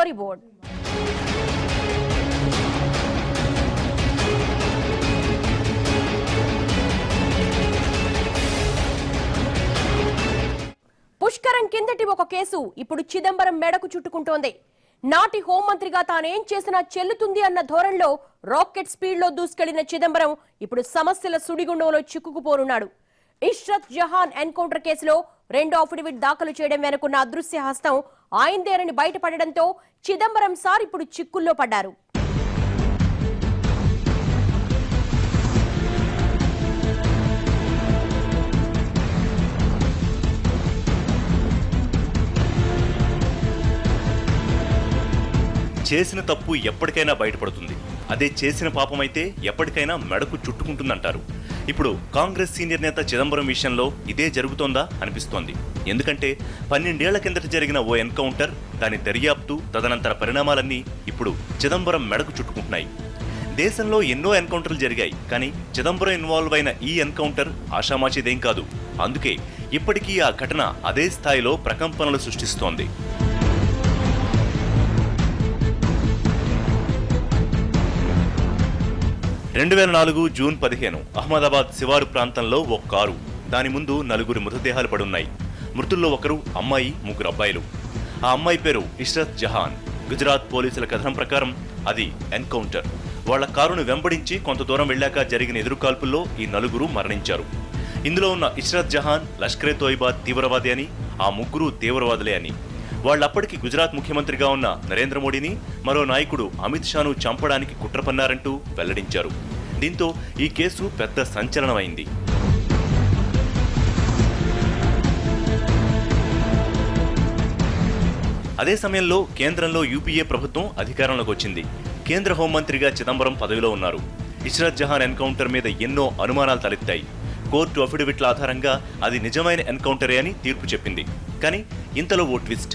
Story board. పుష్కరం కిందటి ఒక case ఇప్పుడు చిదంబరం మెడకు చుట్టుకుంటోంది. నాటి హోంమంత్రిగా తానేం చేసినా చెల్లుతుంది అన్న ధోరణిలో రాకెట్ స్పీడ్ లో దూసుకెళ్లిన చిదంబరం ఇప్పుడు సమస్యల సుడిగుండంలో చిక్కుకుపోనున్నాడు. ఇష్రత్ జహాన్ ఎన్కౌంటర్ కేసులో రెండో అఫిడవిట్ దాఖలు చేయడం వెనుకున్న అదృశ్య హస్తం ఆయనదేనని బయటపడడంతో చిదంబరం సార్ ఇప్పుడు చిక్కుల్లో పడ్డారు. చేసిన తప్పు ఎప్పటికైనా బయటపడుతుంది. అదే చేసిన పాపమైతే ఎప్పటికైనా మెడకు చుట్టుకుంటుందంటారు. ఇప్పుడు కాంగ్రెస్ సీనియర్ నేత చిదంబరం విషయంలో ఇదే జరుగుతోందా అనిపిస్తోంది. ఎందుకంటే 12 ఏళ్ల కిందట జరిగిన ఓ ఎన్కౌంటర్, దాని దర్యాప్తు, తదనంతర పరిణామాలన్నీ ఇప్పుడు చిదంబరం మెడకు చుట్టుకుంటున్నాయి. దేశంలో ఎన్నో ఎన్కౌంటర్లు జరిగాయి, కానీ చిదంబరం ఇన్వాల్వ్ అయిన ఈ ఎన్కౌంటర్ ఆషామాషిదేం కాదు. అందుకే ఇప్పటికీ ఆ ఘటన అదే స్థాయిలో ప్రకంపనలు సృష్టిస్తోంది. 2004 జూన్ 15 అహ్మదాబాద్ శివారు ప్రాంతంలో ఓ కారు, దాని ముందు 4 మృతదేహాలు పడున్నాయి. మృతుల్లో ఒకరు అమ్మాయి, 3 అబ్బాయిలు. ఆ అమ్మాయి పేరు ఇష్రత్ జహాన్. గుజరాత్ పోలీసుల కథనం ప్రకారం అది ఎన్కౌంటర్. వాళ్ల కారును వెంబడించి కొంత దూరం వెళ్లాక జరిగిన ఎదురుకాల్పుల్లో ఈ 4 మరణించారు. ఇందులో ఉన్న ఇష్రత్ జహాన్ లష్కరే తోయిబా తీవ్రవాది అని, ఆ 3 తీవ్రవాదులే అని. వాళ్ళప్పటికి గుజరాత్ ముఖ్యమంత్రిగా ఉన్న నరేంద్ర మోడీని, మరో నాయకుడు అమిత్ షాను చంపడానికి కుట్ర పన్నారంటూ వెల్లడించారు. దీంతో ఈ కేసు పెద్ద సంచలనమైంది. అదే సమయంలో కేంద్రంలో యూపీఏ ప్రభుత్వం అధికారంలోకి వచ్చింది. కేంద్ర హోంమంత్రిగా చిదంబరం పదవిలో ఉన్నారు. ఇష్రత్ జహాన్ ఎన్కౌంటర్ మీద ఎన్నో అనుమానాలు తలెత్తాయి. కోర్టు అఫిడవిట్ల ఆధారంగా అది నిజమైన ఎన్కౌంటరే అని తీర్పు చెప్పింది. కానీ ఇంతలో ఓ ట్విస్ట్.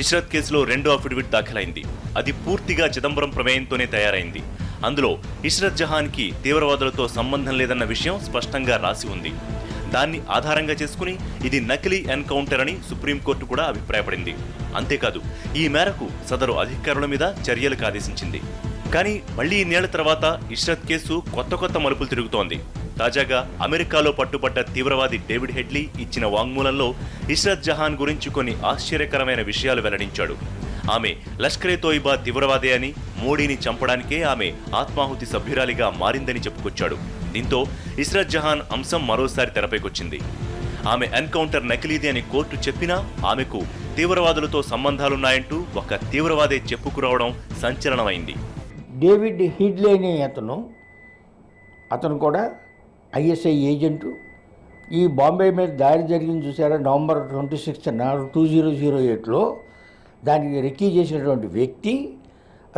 ఇష్రత్ కేసులో రెండో అఫిడవిట్ దాఖలైంది. అది పూర్తిగా చిదంబరం ప్రమేయంతోనే తయారైంది. అందులో ఇష్రత్ జహాన్కి తీవ్రవాదులతో సంబంధం లేదన్న విషయం స్పష్టంగా రాసి ఉంది. దాన్ని ఆధారంగా చేసుకుని ఇది నకిలీ ఎన్కౌంటర్ అని సుప్రీంకోర్టు కూడా అభిప్రాయపడింది. అంతేకాదు, ఈ మేరకు సదరు అధికారుల మీద చర్యలకు ఆదేశించింది. కానీ మళ్లీ ఇన్నేళ్ల తర్వాత ఇష్రత్ కేసు కొత్త మలుపులు తిరుగుతోంది. తాజాగా అమెరికాలో పట్టుబడ్డ తీవ్రవాది డేవిడ్ హెడ్లీ ఇచ్చిన వాంగ్మూలంలో ఇష్రత్ జహాన్ గురించి కొన్ని ఆశ్చర్యకరమైన విషయాలు వెల్లడించాడు. ఆమె లష్కరే తోయిబా తీవ్రవాదే అని, మోడీని చంపడానికే ఆమె ఆత్మాహుతి సభ్యురాలిగా మారిందని చెప్పుకొచ్చాడు. దీంతో ఇష్రత్ జహాన్ అంశం మరోసారి తెరపైకొచ్చింది. ఆమె ఎన్కౌంటర్ నకిలీది అని కోర్టు చెప్పినా ఆమెకు తీవ్రవాదులతో సంబంధాలున్నాయంటూ ఒక తీవ్రవాదే చెప్పుకురావడం సంచలనమైంది. డేవిడ్ హెడ్లీ అనే అతను కూడా ఐఎస్ఐ ఏజెంటు. ఈ బాంబే మీద దాడి జరిగింది చూసారా, నవంబర్ 26, 2008లో దానికి రెక్కీ చేసినటువంటి వ్యక్తి.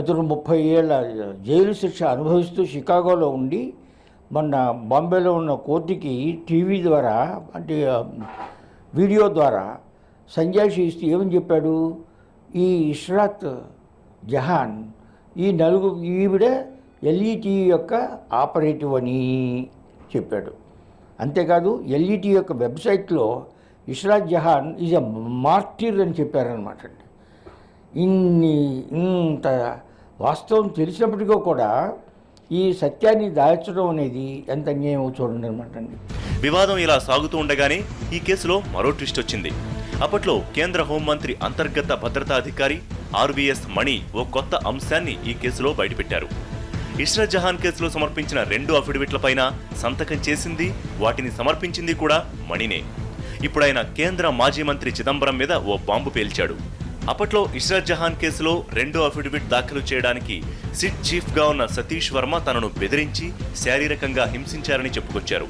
అతను 30 ఏళ్ల జైలు శిక్ష అనుభవిస్తూ షికాగోలో ఉండి మొన్న బాంబేలో ఉన్న కోర్టుకి టీవీ ద్వారా, అంటే వీడియో ద్వారా సంజాయిషి ఇస్తూ ఏమని చెప్పాడు, ఈ ఇష్రత్ జహాన్ ఈవిడ ఎల్ఈటీ యొక్క ఆపరేటివ్ అని చెప్పాడు. అంతేకాదు ఎల్ఈటీ యొక్క వెబ్సైట్లో Ishrat Jahan is a martyr అని చెప్పారనమాట. ఇంత వాస్తవం తెలిసినప్పటికీ కూడా ఈ సత్యాన్ని దాచడం అనేది ఎంత అన్యాయం చూడండి అనమాట అండి. వివాదం ఇలా సాగుతూ ఉండగానే ఈ కేసులో మరో ట్విస్ట్ వచ్చింది. అప్పట్లో కేంద్ర హోంమంత్రి అంతర్గత భద్రతా అధికారి ఆర్వీఎస్ మణి ఓ కొత్త అంశాన్ని ఈ కేసులో బయటపెట్టారు. ఇష్రత్ జహాన్ కేసులో సమర్పించిన 2 అఫిడవిట్లపైన సంతకం చేసింది, వాటిని సమర్పించింది కూడా మణినే. ఇప్పుడైన కేంద్ర మాజీ మంత్రి చిదంబరం మీద ఓ బాంబు పేల్చాడు. అప్పట్లో ఇష్రత్ జహాన్ కేసులో రెండో అఫిడవిట్ దాఖలు చేయడానికి సిట్ చీఫ్గా ఉన్న సతీష్ వర్మ తనను బెదిరించి శారీరకంగా హింసించారని చెప్పుకొచ్చారు.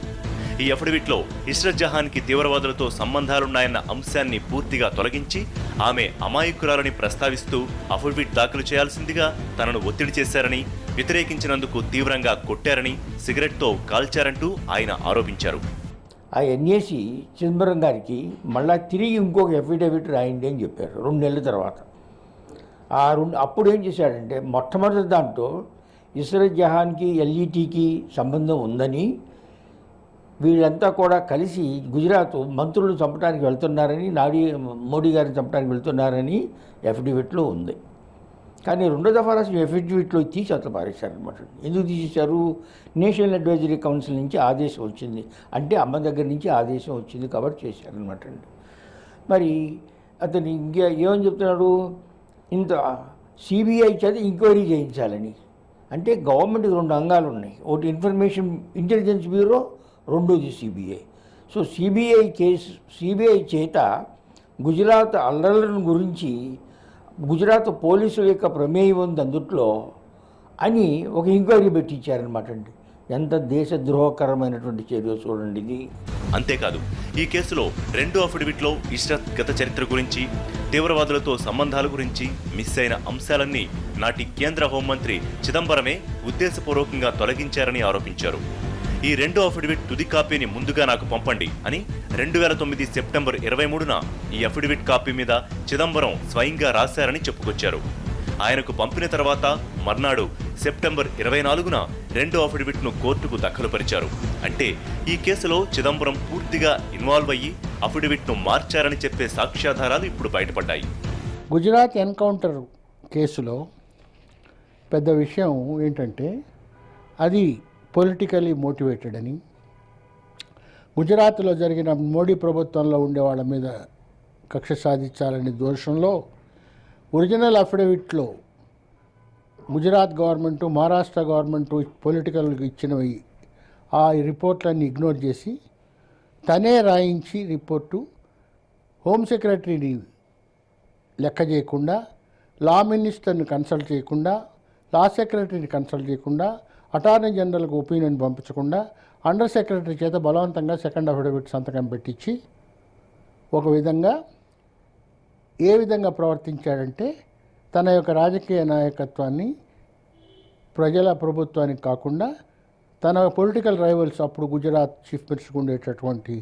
ఈ అఫిడవిట్లో ఇష్రత్ జహాన్కి తీవ్రవాదులతో సంబంధాలున్నాయన్న అంశాన్ని పూర్తిగా తొలగించి ఆమె అమాయకురాలని ప్రస్తావిస్తూ అఫిడవిట్ దాఖలు చేయాల్సిందిగా తనను ఒత్తిడి చేశారని, వ్యతిరేకించినందుకు తీవ్రంగా కొట్టారని, సిగరెట్తో కాల్చారంటూ ఆయన ఆరోపించారు. ఆ ఎన్ఏసి చిదంబరం గారికి మళ్ళా తిరిగి ఇంకొక అఫిడవిట్ రాయండి అని చెప్పారు 2 నెలల తర్వాత. అప్పుడు ఏం చేశాడంటే, మొట్టమొదటి దాంట్లో ఇష్రత్ జహాన్కి ఎల్ఈటీకి సంబంధం ఉందని, వీళ్ళంతా కూడా కలిసి గుజరాత్ మంత్రులను చంపడానికి వెళ్తున్నారని, మోడీ గారిని చంపడానికి వెళ్తున్నారని అఫిడవిట్లో ఉంది. కానీ రెండో దఫా రాసిన ఎఫిడవిట్లో తీసి అట్లా పారేశారనమాట. ఎందుకు తీసేశారు? నేషనల్ అడ్వైజరీ కౌన్సిల్ నుంచి ఆదేశం వచ్చింది, అంటే అమ్మ దగ్గర నుంచి ఆదేశం వచ్చింది కాబట్టి చేశారనమాట అండి. మరి అతను ఇంకా ఏమని చెప్తున్నాడు, ఇంత సిబిఐ చేత ఎంక్వైరీ చేయించాలని. అంటే గవర్నమెంట్కి రెండు అంగాలు ఉన్నాయి, ఒకటి ఇన్ఫర్మేషన్ ఇంటెలిజెన్స్ బ్యూరో, రెండోది సిబిఐ. సో సిబిఐ చేత గుజరాత్ అల్లర్లను గురించి గుజరాత్ పోలీసుల యొక్క ప్రమేయం ఉంది అందుట్లో అని ఒక ఎంక్వైరీ పెట్టించారనమాట అండి. ఎంత దేశద్రోహకరమైనటువంటి చర్య చూడండి ఇది. అంతేకాదు, ఈ కేసులో రెండో అఫిడవిట్లో ఇష్రత్ గత చరిత్ర గురించి, తీవ్రవాదులతో సంబంధాల గురించి మిస్ అయిన అంశాలన్నీ నాటి కేంద్ర హోంమంత్రి చిదంబరమే ఉద్దేశపూర్వకంగా తొలగించారని ఆరోపించారు. ఈ రెండో అఫిడవిట్ తుది కాపీని ముందుగా నాకు పంపండి అని 2009 సెప్టెంబర్ 23న ఈ అఫిడవిట్ కాపీ మీద చిదంబరం స్వయంగా రాశారని చెప్పుకొచ్చారు. ఆయనకు పంపిన తర్వాత మర్నాడు సెప్టెంబర్ 24న రెండో అఫిడవిట్ను కోర్టుకు దాఖలుపరిచారు. అంటే ఈ కేసులో చిదంబరం పూర్తిగా ఇన్వాల్వ్ అయ్యి అఫిడవిట్ను మార్చారని చెప్పే సాక్ష్యాధారాలు ఇప్పుడు బయటపడ్డాయి. గుజరాత్ ఎన్కౌంటర్ కేసులో పెద్ద విషయం ఏంటంటే అది పొలిటికలీ మోటివేటెడ్ అని, గుజరాత్లో జరిగిన మోడీ ప్రభుత్వంలో ఉండే వాళ్ళ మీద కక్ష సాధించాలనే దోషంలో ఒరిజినల్ అఫిడవిట్లో గుజరాత్ గవర్నమెంటు, మహారాష్ట్ర గవర్నమెంటు పొలిటికల్గా ఇచ్చినవి ఆ రిపోర్ట్లన్నీ ఇగ్నోర్ చేసి తనే రాయించి రిపోర్టు హోమ్ సెక్రటరీని లెక్క చేయకుండా, లా మినిస్టర్ని కన్సల్ట్ చేయకుండా, లా సెక్రటరీని కన్సల్ట్ చేయకుండా, అటార్నీ జనరల్కి ఒపీనియన్ పంపించకుండా అండర్ సెక్రటరీ చేత బలవంతంగా సెకండ్ అఫిడవిట్ సంతకం పెట్టించి ఒక విధంగా ఏ విధంగా ప్రవర్తించాడంటే తన యొక్క రాజకీయ నాయకత్వాన్ని ప్రజల ప్రభుత్వానికి కాకుండా తన పొలిటికల్ రైవల్స్ అప్పుడు గుజరాత్ చీఫ్ మినిస్టర్గా ఉండేటటువంటి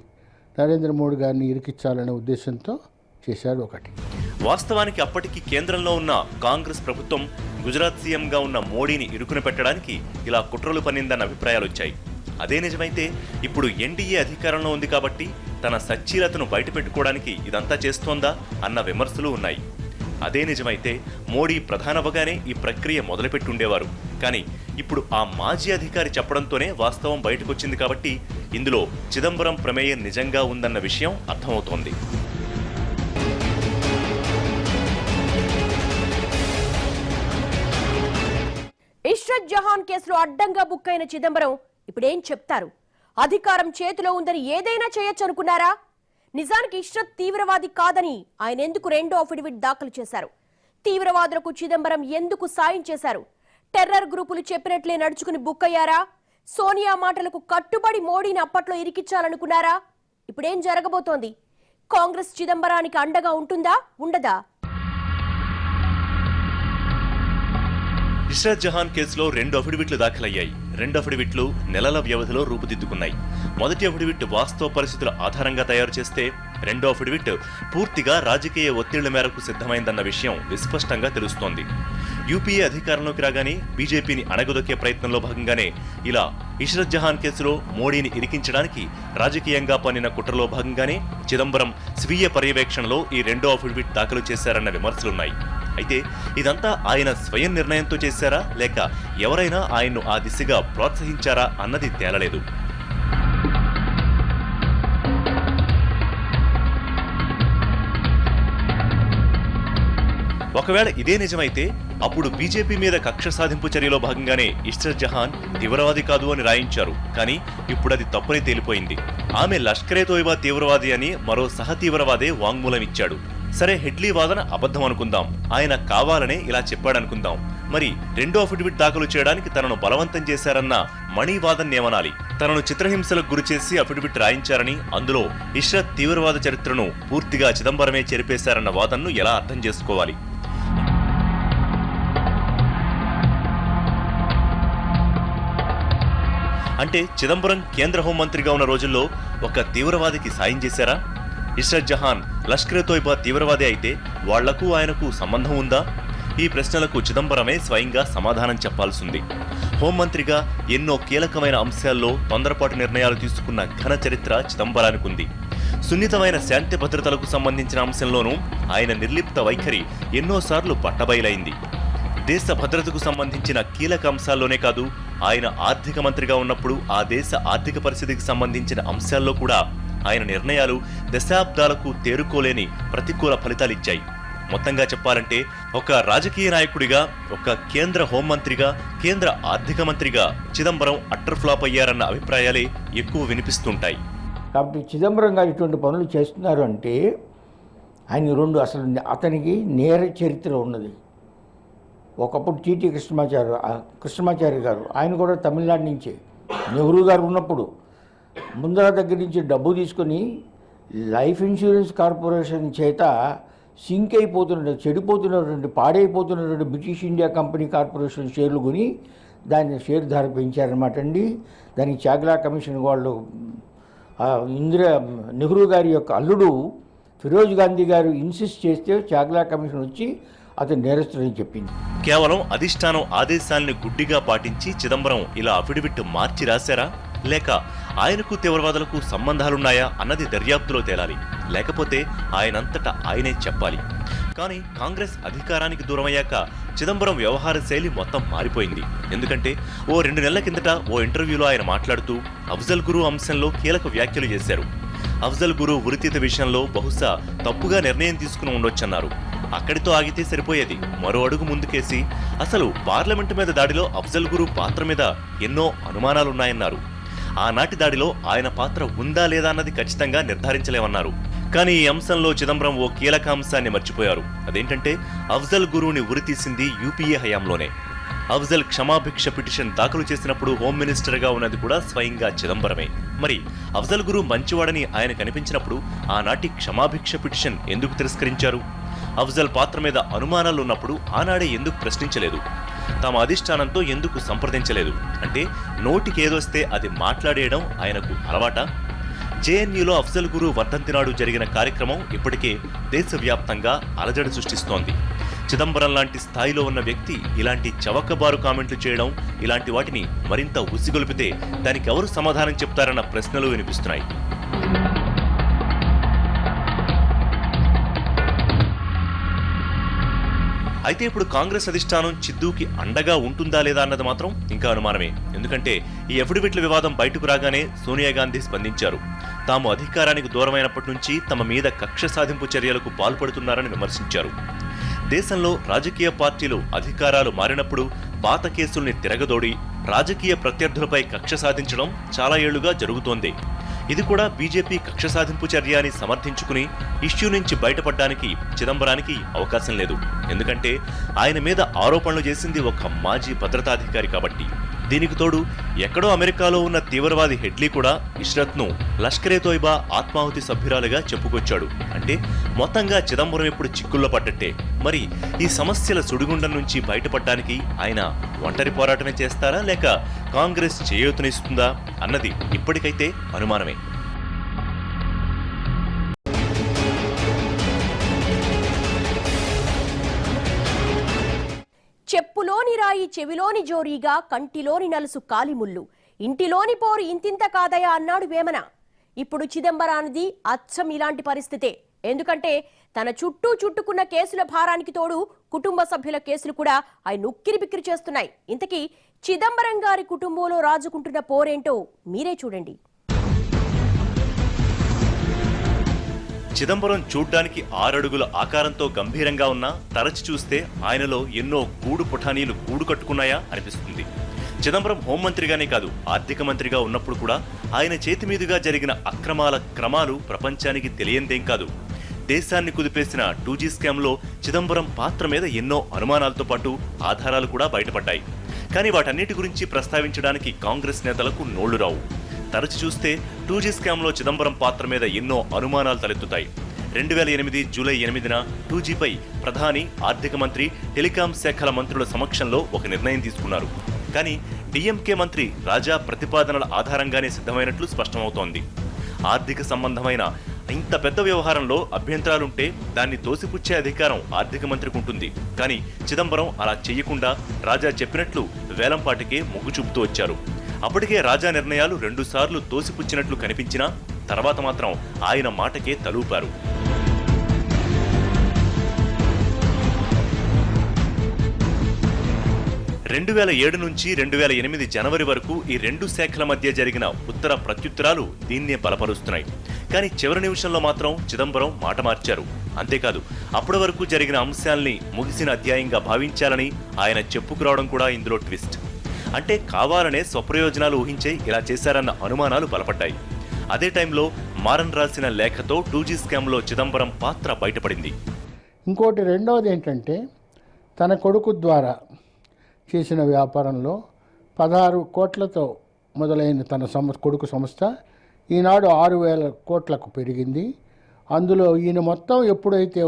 నరేంద్ర మోడీ గారిని ఇరికించాలనే ఉద్దేశంతో చేశాడు ఒకటి. వాస్తవానికి అప్పటికి కేంద్రంలో ఉన్న కాంగ్రెస్ ప్రభుత్వం గుజరాత్ సీఎంగా ఉన్న మోడీని ఇరుకున పెట్టడానికి ఇలా కుట్రలు పన్నిందన్న అభిప్రాయాలు వచ్చాయి. అదే నిజమైతే ఇప్పుడు ఎన్డీఏ అధికారంలో ఉంది కాబట్టి తన సచ్చీలతను బయటపెట్టుకోవడానికి ఇదంతా చేస్తోందా అన్న విమర్శలు ఉన్నాయి. అదే నిజమైతే మోడీ ప్రధానవగానే ఈ ప్రక్రియ మొదలుపెట్టుండేవారు. కానీ ఇప్పుడు ఆ మాజీ అధికారి చెప్పడంతోనే వాస్తవం బయటకొచ్చింది కాబట్టి ఇందులో చిదంబరం ప్రమేయం నిజంగా ఉందన్న విషయం అర్థమవుతోంది. ఇష్రత్ జహాన్ కేసులో అడ్డంగా బుక్ అయిన చిదంబరం ఇప్పుడేం చెప్తారు? అధికారం చేతిలో ఉందని ఏదైనా చేయొచ్చు అనుకున్నారా? నిజానికి ఇష్రత్ తీవ్రవాది కాదని ఆయన ఎందుకు రెండో అఫిడవిట్ దాఖలు చేశారు? తీవ్రవాదులకు చిదంబరం ఎందుకు సాయం చేశారు? టెర్రర్ గ్రూపులు చెప్పినట్లే నడుచుకుని బుక్ అయ్యారా? సోనియా మాటలకు కట్టుబడి మోడీని అప్పట్లో ఇరికించాలనుకున్నారా? ఇప్పుడేం జరగబోతోంది? కాంగ్రెస్ చిదంబరానికి అండగా ఉంటుందా, ఉండదా? ఇష్రత్ జహాన్ కేసులో 2 అఫిడవిట్లు దాఖలయ్యాయి. 2 అఫిడవిట్లు నెలల వ్యవధిలో రూపుదిద్దుకున్నాయి. మొదటి అఫిడవిట్ వాస్తవ పరిస్థితుల ఆధారంగా తయారు చేస్తే రెండో అఫిడవిట్ పూర్తిగా రాజకీయ ఒత్తిళ్ల మేరకు సిద్ధమైందన్న విషయం విస్పష్టంగా తెలుస్తోంది. యూపీఏ అధికారంలోకి రాగానే బీజేపీని అణగదొక్కే ప్రయత్నంలో భాగంగానే ఇలా ఇష్రత్ జహాన్ కేసులో మోడీని ఇరికించడానికి రాజకీయంగా పన్నిన కుట్రలో భాగంగానే చిదంబరం స్వీయ పర్యవేక్షణలో ఈ రెండో అఫిడవిట్ దాఖలు చేశారన్న విమర్శలున్నాయి. అయితే ఇదంతా ఆయన స్వయం నిర్ణయంతో చేశారా, లేక ఎవరైనా ఆయన్ను ఆ దిశగా ప్రోత్సహించారా అన్నది తేలలేదు. ఒకవేళ ఇదే నిజమైతే అప్పుడు బీజేపీ మీద కక్ష సాధింపు చర్యలో భాగంగానే ఇష్రత్ జహాన్ తీవ్రవాది కాదు అని రాయించారు. కానీ ఇప్పుడు అది తప్పని తేలిపోయింది. ఆమె లష్కరే తోయిబా తీవ్రవాది అని మరో సహ తీవ్రవాదే వాంగ్మూలం ఇచ్చాడు. సరే, హెడ్లీ వాదన అబద్ధం అనుకుందాం, ఆయన కావాలనే ఇలా చెప్పాడనుకుందాం. మరి రెండో అఫిడవిట్ దాఖలు చేయడానికి తనను బలవంతం చేశారన్న మణి వాదన ఏమనాలి? తనను చిత్రహింసలకు గురిచేసి అఫిడవిట్ రాయించారని, అందులో ఇష్రత్ తీవ్రవాద చరిత్రను పూర్తిగా చిదంబరమే చెరిపేశారన్న వాదనను ఎలా అర్థం చేసుకోవాలి? అంటే చిదంబరం కేంద్ర హోంమంత్రిగా ఉన్న రోజుల్లో ఒక తీవ్రవాదికి సాయం చేశారా? ఇష్రత్ జహాన్ లష్కరే తోయిబా తీవ్రవాది అయితే వాళ్లకు ఆయనకు సంబంధం ఉందా? ఈ ప్రశ్నలకు చిదంబరమే స్వయంగా సమాధానం చెప్పాల్సింది. హోంమంత్రిగా ఎన్నో కీలకమైన అంశాల్లో తొందరపాటు నిర్ణయాలు తీసుకున్న ఘన చరిత్ర చిదంబరానికి ఉంది. సున్నితమైన శాంతి భద్రతలకు సంబంధించిన అంశంలోనూ ఆయన నిర్లిప్త వైఖరి ఎన్నోసార్లు పట్టబయలైంది. దేశ భద్రతకు సంబంధించిన కీలక అంశాల్లోనే కాదు, ఆయన ఆర్థిక మంత్రిగా ఉన్నప్పుడు ఆ దేశ ఆర్థిక పరిస్థితికి సంబంధించిన అంశాల్లో కూడా ఆయన నిర్ణయాలు దశాబ్దాలకు తేరుకోలేని ప్రతికూల ఫలితాలిచ్చాయి. మొత్తంగా చెప్పాలంటే ఒక రాజకీయ నాయకుడిగా, ఒక కేంద్ర హోంమంత్రిగా, కేంద్ర ఆర్థిక మంత్రిగా చిదంబరం అట్టర్ ఫ్లాప్ అయ్యారన్న అభిప్రాయాలే ఎక్కువ వినిపిస్తుంటాయి. కాబట్టి చిదంబరం గారు ఇటువంటి పనులు చేస్తున్నారు అంటే ఆయన అసలు అతనికి నేర చరిత్ర ఉన్నది. ఒకప్పుడు టీటీ కృష్ణమాచారి గారు, ఆయన కూడా తమిళనాడు నుంచే, నెహ్రూ గారు ఉన్నప్పుడు ముందర దగ్గర నుంచి డబ్బు తీసుకొని లైఫ్ ఇన్సూరెన్స్ కార్పొరేషన్ చేత సింక్ చెడిపోతున్నటువంటి పాడైపోతున్నటువంటి బ్రిటిష్ ఇండియా కంపెనీ కార్పొరేషన్ షేర్లు కొని దాన్ని షేర్ ధర పెంచారనమాట అండి. దానికి చాగ్లా కమిషన్ వాళ్ళు నెహ్రూ గారి యొక్క అల్లుడు ఫిరోజ్ గాంధీ గారు ఇన్సిస్ట్ చేస్తే చాగ్లా కమిషన్ వచ్చి అతను నేరస్తుడని చెప్పింది. కేవలం అధిష్టానం ఆదేశాలను గుడ్డిగా పాటించి చిదంబరం ఇలా అఫిడవిట్ మార్చి రాశారా, లేక ఆయనకు తీవ్రవాదులకు సంబంధాలున్నాయా అన్నది దర్యాప్తులో తేలాలి. లేకపోతే ఆయనంతటా ఆయనే చెప్పాలి. కానీ కాంగ్రెస్ అధికారానికి దూరమయ్యాక చిదంబరం వ్యవహార శైలి మొత్తం మారిపోయింది. ఎందుకంటే 2 నెలల కిందట ఇంటర్వ్యూలో ఆయన మాట్లాడుతూ అఫ్జల్ గురు అంశంలో కీలక వ్యాఖ్యలు చేశారు. అఫ్జల్ గురు ఉరితీత విషయంలో బహుశా తప్పుగా నిర్ణయం తీసుకుని ఉండొచ్చన్నారు. అక్కడితో ఆగితే సరిపోయేది. మరో అడుగు ముందుకేసి అసలు పార్లమెంటు మీద దాడిలో అఫ్జల్ గురు పాత్ర మీద ఎన్నో అనుమానాలున్నాయన్నారు. ఆనాటి దాడిలో ఆయన పాత్ర ఉందా లేదా అన్నది ఖచ్చితంగా నిర్ధారించలేమన్నారు. కానీ ఈ అంశంలో చిదంబరం ఓ కీలక అంశాన్ని మర్చిపోయారు. అదేంటంటే అఫ్జల్ గురుని ఉరితీసింది యూపీఏ హయాంలోనే. అఫ్జల్ క్షమాభిక్ష పిటిషన్ దాఖలు చేసినప్పుడు హోమ్ మినిస్టర్గా ఉన్నది కూడా స్వయంగా చిదంబరమే. మరి అఫ్జల్ గురు మంచివాడని ఆయన కనిపించినప్పుడు ఆనాటి క్షమాభిక్ష పిటిషన్ ఎందుకు తిరస్కరించారు? అఫ్జల్ పాత్ర మీద అనుమానాలు ఉన్నప్పుడు ఆనాడే ఎందుకు ప్రశ్నించలేదు? తమ అధిష్టానంతో ఎందుకు సంప్రదించలేదు? అంటే నోటికి ఏదొస్తే అది మాట్లాడేయడం ఆయనకు అలవాట? జేఎన్యూలో అఫ్జల్ గురు వర్ధంతి నాడు జరిగిన కార్యక్రమం ఇప్పటికే దేశవ్యాప్తంగా అలజడి సృష్టిస్తోంది. చిదంబరం లాంటి స్థాయిలో ఉన్న వ్యక్తి ఇలాంటి చవకబారు కామెంట్లు చేయడం, ఇలాంటి వాటిని మరింత ఉసిగొలిపితే దానికి ఎవరు సమాధానం చెప్తారన్న ప్రశ్నలు వినిపిస్తున్నాయి. అయితే ఇప్పుడు కాంగ్రెస్ అధిష్టానం చిద్దూకి అండగా ఉంటుందా లేదా అన్నది మాత్రం ఇంకా అనుమానమే. ఎందుకంటే ఈ అఫిడవిట్ల వివాదం బయటకు రాగానే సోనియా గాంధీ స్పందించారు. తాము అధికారానికి దూరమైనప్పటి నుంచి తమ మీద కక్ష సాధింపు చర్యలకు పాల్పడుతున్నారని విమర్శించారు. దేశంలో రాజకీయ పార్టీలు అధికారాలు మారినప్పుడు పాత కేసుల్ని తిరగదోడి రాజకీయ ప్రత్యర్థులపై కక్ష సాధించడం చాలా ఏళ్లుగా జరుగుతోంది. ఇది కూడా బీజేపీ కక్ష సాధింపు చర్య అని సమర్థించుకుని ఇష్యూ నుంచి బయటపడడానికి చిదంబరానికి అవకాశం లేదు. ఎందుకంటే ఆయన మీద ఆరోపణలు చేసింది ఒక మాజీ భద్రతాధికారి కాబట్టి. దీనికి తోడు ఎక్కడో అమెరికాలో ఉన్న తీవ్రవాది హెడ్లీ కూడా ఇష్రత్ను లష్కరే తోయిబా ఆత్మాహుతి సభ్యురాలుగా చెప్పుకొచ్చాడు. అంటే మొత్తంగా చిదంబరం ఇప్పుడు చిక్కుల్లో పడ్డట్టే. మరి ఈ సమస్యల సుడిగుండం నుంచి బయటపడడానికి ఆయన ఒంటరి పోరాటమే చేస్తారా, లేక కాంగ్రెస్ చేయూతనిస్తుందా అన్నది ఇప్పటికైతే అనుమానమే. చెప్పులోని రాయి చెవిలోని జోరీగా, కంటిలోని నలుసు కాలిముళ్ళు, ఇంటిలోని పోరు ఇంతింత కాదయా అన్నాడు వేమన. ఇప్పుడు చిదంబరానిది అచ్చం ఇలాంటి పరిస్థితే. ఎందుకంటే తన చుట్టుకున్న కేసుల భారానికి తోడు కుటుంబ సభ్యుల కేసులు కూడా ఆయన ఉక్కిరి బిక్కిరి చేస్తున్నాయి. ఇంతకీ చిదంబరం గారి కుటుంబంలో రాజుకుంటున్న పోరేంటో మీరే చూడండి. చిదంబరం చూడ్డానికి 6 అడుగుల ఆకారంతో గంభీరంగా ఉన్నా తరచి చూస్తే ఆయనలో ఎన్నో గూడు పుఠానీలు గూడు కట్టుకున్నాయా అనిపిస్తుంది. చిదంబరం హోంమంత్రిగానే కాదు, ఆర్థిక మంత్రిగా ఉన్నప్పుడు కూడా ఆయన చేతి మీదుగా జరిగిన అక్రమాల క్రమాలు ప్రపంచానికి తెలియందేం కాదు. దేశాన్ని కుదిపేసిన 2G స్కామ్లో చిదంబరం పాత్ర మీద ఎన్నో అనుమానాలతో పాటు ఆధారాలు కూడా బయటపడ్డాయి. కానీ వాటన్నిటి గురించి ప్రస్తావించడానికి కాంగ్రెస్ నేతలకు నోళ్లు రావు. తరచి చూస్తే 2G స్కామ్లో చిదంబరం పాత్ర మీద ఎన్నో అనుమానాలు తలెత్తుతాయి. 2008 జూలై 8న 2Gపై ప్రధాని, ఆర్థిక మంత్రి, టెలికాం శాఖల మంత్రుల సమక్షంలో ఒక నిర్ణయం తీసుకున్నారు. కానీ డిఎంకే మంత్రి రాజా ప్రతిపాదనల ఆధారంగానే సిద్ధమైనట్లు స్పష్టమవుతోంది. ఆర్థిక సంబంధమైన ఇంత పెద్ద వ్యవహారంలో అభ్యంతరాలుంటే దాన్ని తోసిపుచ్చే అధికారం ఆర్థిక మంత్రికి ఉంటుంది. కానీ చిదంబరం అలా చెయ్యకుండా రాజా చెప్పినట్లు వేలంపాటికే మొగ్గు చూపుతూ వచ్చారు. అప్పటికే రాజా నిర్ణయాలు 2 సార్లు తోసిపుచ్చినట్లు కనిపించినా తర్వాత మాత్రం ఆయన మాటకే తలూపారు. 2007 నుంచి 2008 జనవరి వరకు ఈ రెండు శాఖల మధ్య జరిగిన ఉత్తర ప్రత్యుత్తరాలు దీన్నే బలపరుస్తున్నాయి. కానీ చివరి నిమిషంలో మాత్రం చిదంబరం మాట మార్చారు. అంతేకాదు అప్పటి వరకు జరిగిన అంశాల్ని ముగిసిన అధ్యాయంగా భావించాలని ఆయన చెప్పుకురావడం కూడా ఇందులో ట్విస్ట్. అంటే కావాలనే స్వప్రయోజనాలు ఊహించే ఇలా చేశారన్న అనుమానాలు బలపడ్డాయి. అదే టైంలో మారన్ రాసిన లేఖతో 2G స్కామ్లో చిదంబరం పాత్ర బయటపడింది. ఇంకోటి రెండవది ఏంటంటే తన కొడుకు ద్వారా చేసిన వ్యాపారంలో 16 కోట్లతో మొదలైన తన కొడుకు సంస్థ ఈనాడు 6,000 కోట్లకు పెరిగింది. అందులో ఈయన మొత్తం ఎప్పుడైతే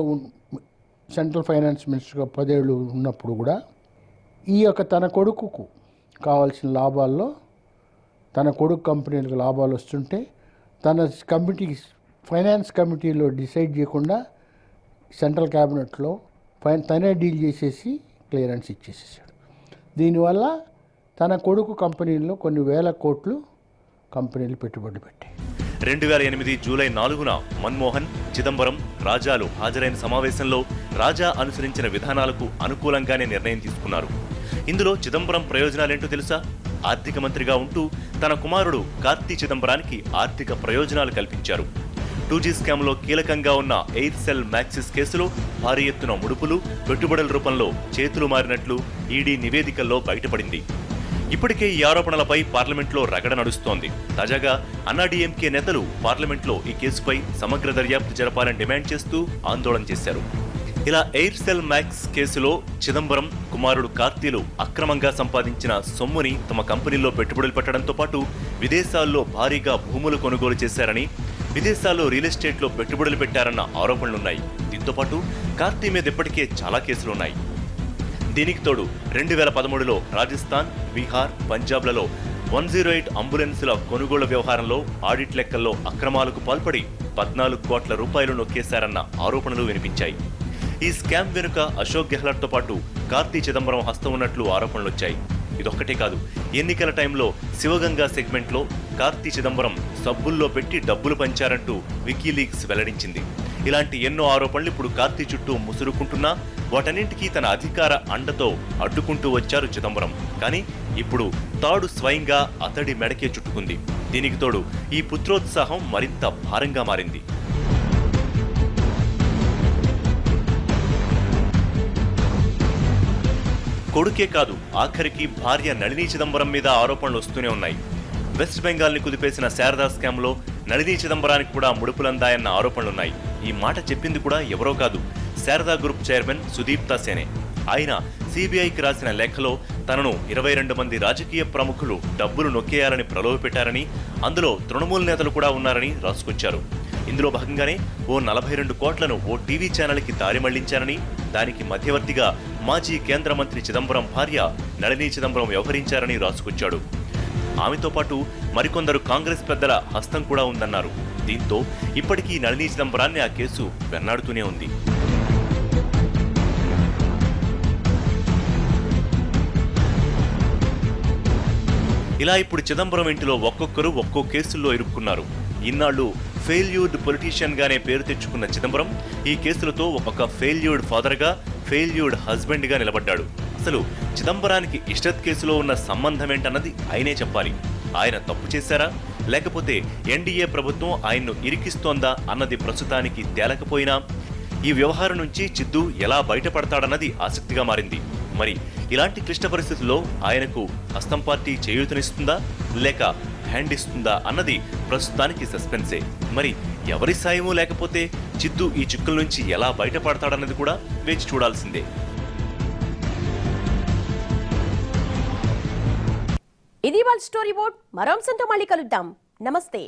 సెంట్రల్ ఫైనాన్స్ మినిస్టర్గా 10 ఏళ్ళు ఉన్నప్పుడు కూడా ఈ యొక్క తన కొడుకుకు కావాల్సిన లాభాల్లో తన కొడుకు కంపెనీలకు లాభాలు వస్తుంటే తన ఫైనాన్స్ కమిటీలో డిసైడ్ చేయకుండా సెంట్రల్ క్యాబినెట్లో తనే డీల్ చేసేసి క్లియరెన్స్ ఇచ్చేసేసాడు. దీనివల్ల తన కొడుకు కంపెనీల్లో కొన్ని వేల కోట్లు కంపెనీలు పెట్టుబడి పెట్టాయి. 2008 జూలై 4న మన్మోహన్, చిదంబరం, రాజాలు హాజరైన సమావేశంలో రాజా అనుసరించిన విధానాలకు అనుకూలంగానే నిర్ణయం తీసుకున్నారు. ఇందులో చిదంబరం ప్రయోజనాలేంటో తెలుసా? ఆర్థిక మంత్రిగా ఉంటూ తన కుమారుడు కార్తీ చిదంబరానికి ఆర్థిక ప్రయోజనాలు కల్పించారు. 2G స్కామ్లో కీలకంగా ఉన్న ఎయిర్సెల్ మ్యాక్సిస్ కేసులో భారీ ఎత్తున ముడుపులు, పెట్టుబడుల రూపంలో చేతులు మారినట్లు ఈడీ నివేదికల్లో బయటపడింది. ఇప్పటికే ఈ ఆరోపణలపై పార్లమెంట్లో రగడ నడుస్తోంది. తాజాగా అన్నాడీఎంకే నేతలు పార్లమెంట్లో ఈ కేసుపై సమగ్ర దర్యాప్తు జరపాలని డిమాండ్ చేస్తూ ఆందోళన చేశారు. ఇలా ఎయిర్సెల్ మ్యాక్స్ కేసులో చిదంబరం కుమారుడు కార్తీలు అక్రమంగా సంపాదించిన సొమ్ముని తమ కంపెనీల్లో పెట్టుబడులు పెట్టడంతో పాటు విదేశాల్లో భారీగా భూములు కొనుగోలు చేశారని, విదేశాల్లో రియల్ ఎస్టేట్లో పెట్టుబడులు పెట్టారన్న ఆరోపణలున్నాయి. దీంతో పాటు కార్తీ మీద ఇప్పటికే చాలా కేసులున్నాయి. దీనికి తోడు 2013లో రాజస్థాన్, బీహార్, పంజాబ్లలో 108 అంబులెన్సుల కొనుగోలు వ్యవహారంలో ఆడిట్ లెక్కల్లో అక్రమాలకు పాల్పడి 14 కోట్ల రూపాయలు నొక్కేశారన్న ఆరోపణలు వినిపించాయి. ఈ స్కామ్ వెనుక అశోక్ గెహ్లాట్తో పాటు కార్తీ చిదంబరం హస్తం ఉన్నట్లు ఆరోపణలొచ్చాయి. ఇదొక్కటే కాదు, ఎన్నికల టైంలో శివగంగా సెగ్మెంట్లో కార్తీ చిదంబరం సబ్బుల్లో పెట్టి డబ్బులు పంచారంటూ వికీలీక్స్ వెల్లడించింది. ఇలాంటి ఎన్నో ఆరోపణలు ఇప్పుడు కార్తీ చుట్టూ ముసురుకుంటున్నా వాటన్నింటికీ తన అధికార అండతో అడ్డుకుంటూ వచ్చారు చిదంబరం. కానీ ఇప్పుడు తాడు స్వయంగా అతడి మెడకే చుట్టుకుంది. దీనికి తోడు ఈ పుత్రోత్సాహం మరింత భారంగా మారింది. కొడుకే కాదు, ఆఖరికి భార్య నళిని చిదంబరం మీద ఆరోపణలు వస్తూనే ఉన్నాయి. వెస్ట్ బెంగాల్ని కుదిపేసిన శారదా స్కామ్లో నళిని చిదంబరానికి కూడా ముడుపులందాయన్న ఆరోపణలున్నాయి. ఈ మాట చెప్పింది కూడా ఎవరో కాదు, శారదా గ్రూప్ చైర్మన్ సుదీప్తా సేనే. ఆయన సిబిఐకి రాసిన లేఖలో తనను 22 మంది రాజకీయ ప్రముఖులు డబ్బులు నొక్కేయాలని ప్రలోభపెట్టారని, అందులో తృణమూల్ నేతలు కూడా ఉన్నారని రాసుకొచ్చారు. ఇందులో భాగంగానే ఓ 42 కోట్లను ఓ టీవీ ఛానల్కి దారి మళ్లించారని, దానికి మధ్యవర్తిగా మాజీ కేంద్ర మంత్రి చిదంబరం భార్య నళిని చిదంబరం వ్యవహరించారని రాసుకొచ్చాడు. ఆమెతో పాటు మరికొందరు కాంగ్రెస్ పెద్దల హస్తం కూడా ఉందన్నారు. దీంతో ఇప్పటికీ నళిని చిదంబరాన్ని ఆ కేసు వెన్నాడుతూనే ఉంది. ఇలా ఇప్పుడు చిదంబరం ఇంటిలో ఒక్కొక్కరు ఒక్కో కేసుల్లో ఇరుక్కున్నారు. ఇన్నాళ్లు ఫెయిల్యూర్డ్ పొలిటీషియన్ గానే పేరు తెచ్చుకున్న చిదంబరం ఈ కేసులతో ఒక ఫెయిల్యూర్డ్ ఫాదర్ గా, ఫెయిల్యూర్డ్ హస్బెండ్ గా నిలబడ్డాడు. అసలు చిదంబరానికి ఇష్రత్ కేసులో ఉన్న సంబంధం ఏంటన్నది ఆయనే చెప్పాలి. ఆయన తప్పు చేశారా, లేకపోతే ఎన్డీఏ ప్రభుత్వం ఆయన్ను ఇరికిస్తోందా అన్నది ప్రస్తుతానికి తేలకపోయినా ఈ వ్యవహారం నుంచి చిద్దు ఎలా బయటపడతాడన్నది ఆసక్తిగా మారింది. మరి ఇలాంటి క్లిష్ట పరిస్థితుల్లో ఆయనకు హస్తం పార్టీ చేయూతనిస్తుందా లేక హ్యాండ్ ఇస్తుందా అన్నది ప్రస్తుతానికి సస్పెన్సే. మరి ఎవరి సాయమూ లేకపోతే చిద్దు ఈ చిక్కుల నుంచి ఎలా బయటపడతాడన్నది కూడా వేచి చూడాల్సిందే. ఇది వాళ్ళ స్టోరీ బోర్డ్. మరో అంశంతో మళ్ళీ కలుద్దాం. నమస్తే.